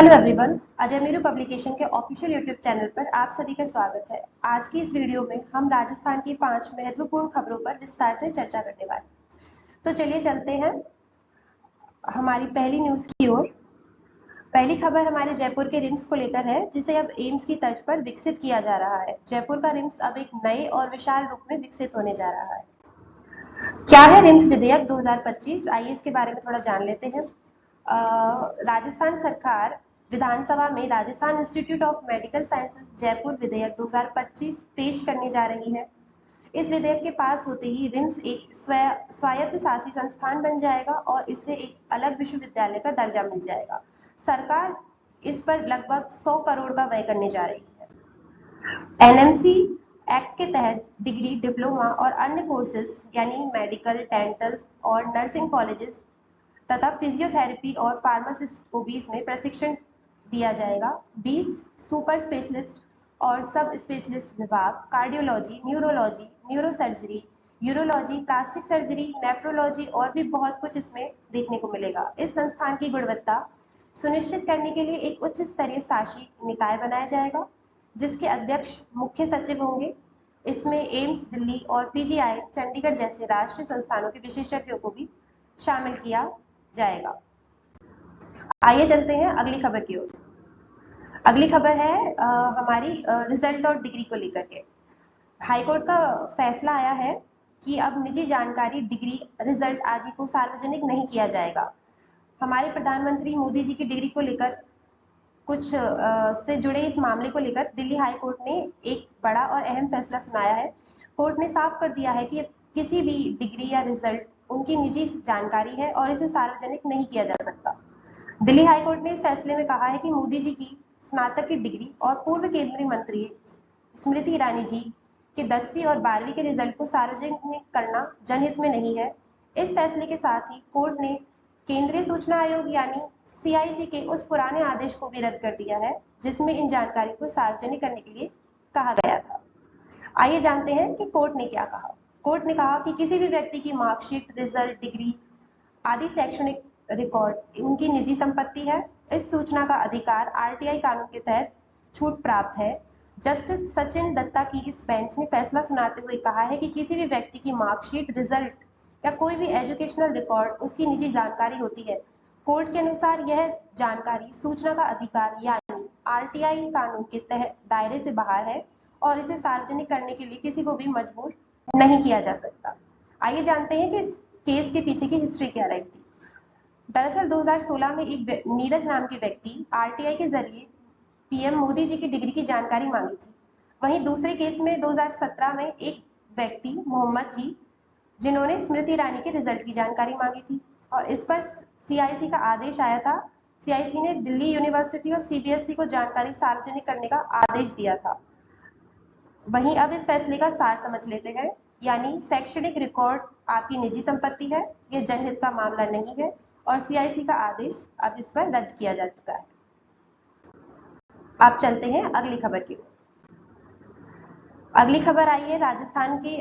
Hello everyone, Ajay Meru publication के official YouTube channel पर आप सभी का स्वागत है। आज की इस वीडियो में हम राजस्थान की 5 महत्वपूर्ण खबरों पर विस्तार से चर्चा करने वाले हैं। तो चलिए चलते हैं हमारी पहली न्यूज की ओर। पहली खबर हमारे जयपुर के रिम्स को लेकर है, जिसे अब एम्स की तर्ज पर विकसित किया जा रहा है। जयपुर का रिम्स अब एक नए और विशाल रूप में विकसित होने जा रहा है। क्या है रिम्स विधेयक 2025? आइए इसके बारे में थोड़ा जान लेते हैं। राजस्थान सरकार विधानसभा में Rajasthan institute of medical sciences Jaipur विधेयक 2025 पेश करने जा रही है। इस विधेयक के पास होते ही रिम्स एक स्वायत्त शासी संस्थान बन जाएगा और इससे एक अलग विश्वविद्यालय का दर्जा मिल जाएगा। सरकार इस पर लगभग 100 करोड़ का व्यय करने जा रही है। एनएमसी एक्ट के तहत डिग्री, डिप्लोमा और अन्य कोर्सेज यानी मेडिकल, डेंटल और नर्सिंग कॉलेजेस तथा फिजियोथेरेपी और फार्मासिस्ट को भी इसमें प्रशिक्षण दिया जाएगा। 20 सुपर स्पेशलिस्ट और सब स्पेशलिस्ट विभाग, cardiology, neurology, neurosurgery, urology, plastic surgery, nephrology और भी बहुत कुछ इसमें देखने को मिलेगा। इस संस्थान की गुणवत्ता सुनिश्चित करने के लिए एक उच्च स्तरीय शासी निकाय बनाया जाएगा, जिसके अध्यक्ष मुख्य सचिव होंगे। इसमें एम्स दिल्ली और पीजीआई चंडीगढ़ जैसे राष्ट्रीय संस्थानों के विशेषज्ञों को भी शामिल किया जाएगा। आइए चलते हैं अगली खबर की ओर। अगली खबर है हमारी रिजल्ट और डिग्री को लेकर के। हाईकोर्ट का फैसला आया है कि अब निजी जानकारी, डिग्री, रिजल्ट आदि को सार्वजनिक नहीं किया जाएगा। हमारे प्रधानमंत्री मोदी जी की डिग्री को लेकर कुछ से जुड़े इस मामले को लेकर दिल्ली हाई कोर्ट ने एक बड़ा और अहम फैसला सुनाया है। कोर्ट ने साफ कर दिया है कि किसी भी डिग्री या रिजल्ट उनकी निजी जानकारी है और इसे सार्वजनिक नहीं किया जा सकता। दिल्ली हाई कोर्ट ने इस फैसले में कहा है कि मोदी जी की स्नातक की डिग्री और पूर्व केंद्रीय मंत्री स्मृति ईरानी जी के 10वीं और 12वीं के रिजल्ट को सार्वजनिक करना जनहित में नहीं है। इस फैसले के साथ ही कोर्ट ने केंद्रीय सूचना आयोग यानी सीआईसी के उस पुराने आदेश को भी रद्द कर दिया है, जिसमें इन जानकारी को सार्वजनिक करने के लिए कहा गया था। आइए जानते हैं कि कोर्ट ने क्या कहा। कोर्ट ने कहा कि किसी भी व्यक्ति की मार्कशीट, रिजल्ट, डिग्री आदि शैक्षणिक रिकॉर्ड उनकी निजी संपत्ति है। इस सूचना का अधिकार आरटीआई कानून के तहत छूट प्राप्त है। जस्टिस सचिन दत्ता की इस बेंच ने फैसला सुनाते हुए कहा है कि किसी भी व्यक्ति की मार्कशीट, रिजल्ट या कोई भी एजुकेशनल रिकॉर्ड उसकी निजी जानकारी होती है। कोर्ट के अनुसार यह जानकारी सूचना का अधिकार यानी आरटीआई कानून के तहत दायरे से बाहर है और इसे सार्वजनिक करने के लिए किसी को भी मजबूर नहीं किया जा सकता। आइए जानते हैं कि इस केस के पीछे की हिस्ट्री क्या रही थी। दरअसल 2016 में एक नीरज नाम के व्यक्ति आरटीआई के जरिए पीएम मोदी जी की डिग्री की जानकारी मांगी थी। वहीं दूसरे केस में 2017 में एक व्यक्ति मोहम्मद जी, जिन्होंने स्मृति ईरानी के रिजल्ट की जानकारी मांगी थी और इस पर सीआईसी का आदेश आया था। सीआईसी ने दिल्ली यूनिवर्सिटी और सीबीएसई को जानकारी सार्वजनिक करने का आदेश दिया था। वहीं अब इस फैसले का सार समझ लेते हैं, यानी शैक्षणिक रिकॉर्ड आपकी निजी संपत्ति है, ये जनहित का मामला नहीं है और सीआईसी का आदेश अब इस पर रद्द किया जा चुका है। आप चलते हैं अगली खबर की ओर। अगली खबर आई है राजस्थान के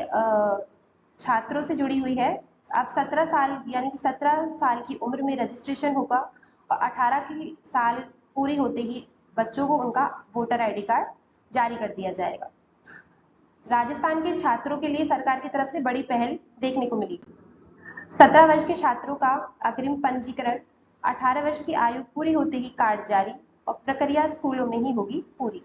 छात्रों से जुड़ी हुई है। अब 17 साल यानी कि 17 साल की उम्र में रजिस्ट्रेशन होगा और 18 की साल पूरी होते ही बच्चों को उनका वोटर आईडी कार्ड जारी कर दिया जाएगा। राजस्थान के छात्रों के लिए सरकार की तरफ से बड़ी पहल देखने को मिली। 17 वर्ष के छात्रों का अग्रिम पंजीकरण, 18 वर्ष की आयु पूरी होते ही कार्ड जारी और प्रक्रिया स्कूलों में ही होगी पूरी।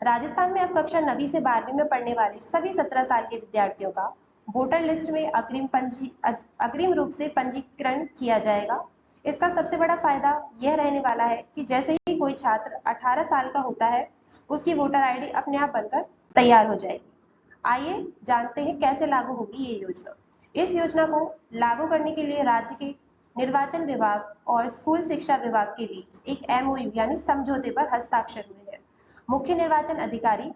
राजस्थान में अब कक्षा 9वीं से 12वीं में पढ़ने वाले सभी 17 साल के विद्यार्थियों का वोटर लिस्ट में अग्रिम रूप से पंजीकरण किया जाएगा। इसका सबसे बड़ा फायदा यह रहने वाला है कि जैसे ही कोई छात्र 18 साल का होता है, उसकी वोटर आईडी अपने आप बनकर तैयार हो जाएगी। आइए जानते हैं कैसे लागू होगी ये योजना। इस योजना को लागू करने के लिए राज्य के निर्वाचन विभाग और स्कूल शिक्षा विभाग के बीच एक एमओयू यानी समझौते पर हस्ताक्षर हुए हैं। मुख्य निर्वाचन अधिकारी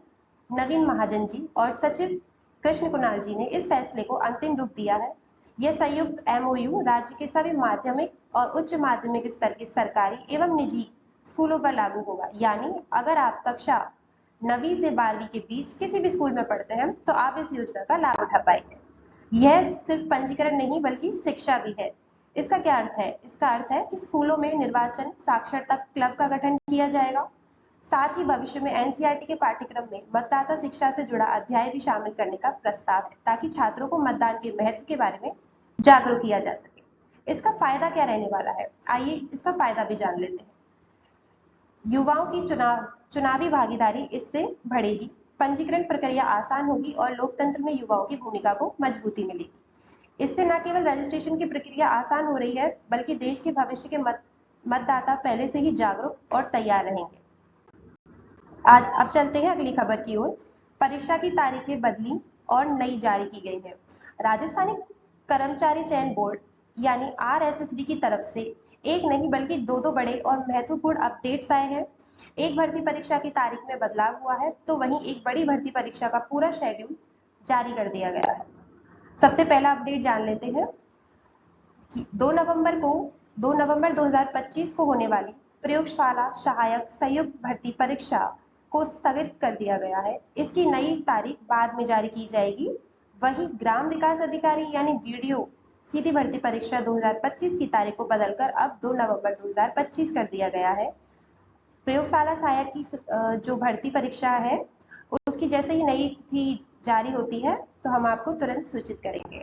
नवीन महाजन जी और सचिव कृष्ण कुणाल जी ने इस फैसले को अंतिम रूप दिया है। यह संयुक्त एमओयू राज्य के सभी माध्यमिक और उच्च माध्यमिक स्तर के सरकारी एवं निजी स्कूलों पर लागू होगा। यानी अगर आप कक्षा 9वीं से 12वीं के बीच किसी भी स्कूल में पढ़ते हैं तो आप इस योजना का लाभ उठा पाएंगे। यह सिर्फ पंजीकरण नहीं बल्कि शिक्षा भी है। इसका क्या अर्थ है? इसका अर्थ है कि स्कूलों में निर्वाचन साक्षरता क्लब का गठन किया जाएगा। साथ ही भविष्य में एनसीईआरटी के पाठ्यक्रम में मतदाता शिक्षा से जुड़ा अध्याय भी शामिल करने का प्रस्ताव है, ताकि छात्रों को मतदान के महत्व के बारे में जागरूक किया जा सके। इसका फायदा क्या रहने वाला है? आइए इसका फायदा भी जान लेते हैं। युवाओं की चुनावी भागीदारी इससे बढ़ेगी, पंजीकरण प्रक्रिया आसान होगी और लोकतंत्र में युवाओं की भूमिका को मजबूती मिलेगी। इससे न केवल रजिस्ट्रेशन की प्रक्रिया आसान हो रही है, बल्कि देश के भविष्य के मतदाता पहले से ही जागरूक और तैयार रहेंगे। आज अब चलते हैं अगली खबर की ओर। परीक्षा की तारीखें बदली और नई जारी की गई है। राजस्थानी कर्मचारी चयन बोर्ड यानी आरएसएसबी की तरफ से एक नहीं बल्कि दो बड़े और महत्वपूर्ण अपडेट्स आए हैं। एक भर्ती परीक्षा की तारीख में बदलाव हुआ है, तो वहीं एक बड़ी भर्ती परीक्षा का पूरा शेड्यूल जारी कर दिया गया है। सबसे पहला अपडेट जान लेते हैं कि 2 नवंबर 2025 को होने वाली प्रयोगशाला सहायक संयुक्त भर्ती परीक्षा को स्थगित कर दिया गया है। इसकी नई तारीख बाद में जारी की जाएगी। वहीं ग्राम विकास अधिकारी यानी वीडियो सीधी भर्ती परीक्षा 2025 की तारीख को बदलकर अब 2 नवंबर 2025 कर दिया गया है। प्रयोगशाला सहायक की जो भर्ती परीक्षा है, उसकी जैसे ही नई तिथि जारी होती है तो हम आपको तुरंत सूचित करेंगे।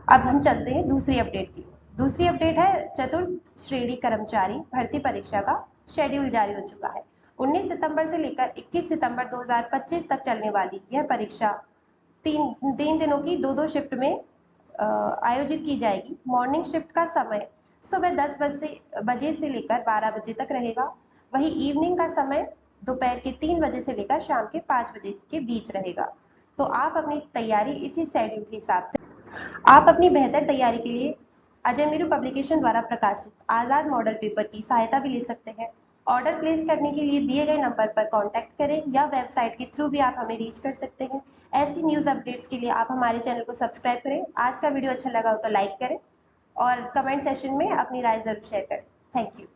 अब हम चलते हैं दूसरी अपडेट की। दूसरी अपडेट है चतुर्थ श्रेणी कर्मचारी भर्ती परीक्षा का शेड्यूल जारी हो चुका है। 19 सितंबर से लेकर 21 सितंबर 2025 तक चलने वाली यह परीक्षा तीन दिनों की दो शिफ्ट में आयोजित की जाएगी। मॉर्निंग शिफ्ट का समय सुबह 10 बजे से लेकर 12 बजे तक रहेगा। वहीं इवनिंग का समय दोपहर के 3 बजे से लेकर शाम के 5 बजे के बीच रहेगा। तो आप अपनी तैयारी इसी शेड्यूल के हिसाब से आप अपनी बेहतर तैयारी के लिए अजय मीरू पब्लिकेशन द्वारा प्रकाशित आजाद मॉडल पेपर की सहायता भी ले सकते हैं। ऑर्डर प्लेस करने के लिए दिए गए नंबर पर कांटेक्ट करें या वेबसाइट के थ्रू भी आप हमें रीच कर सकते हैं। ऐसी न्यूज़ अपडेट्स के लिए आप हमारे चैनल को सब्सक्राइब करें। आज का वीडियो अच्छा लगा हो तो लाइक करें और कमेंट सेशन में अपनी राय जरूर शेयर करें। Thank you.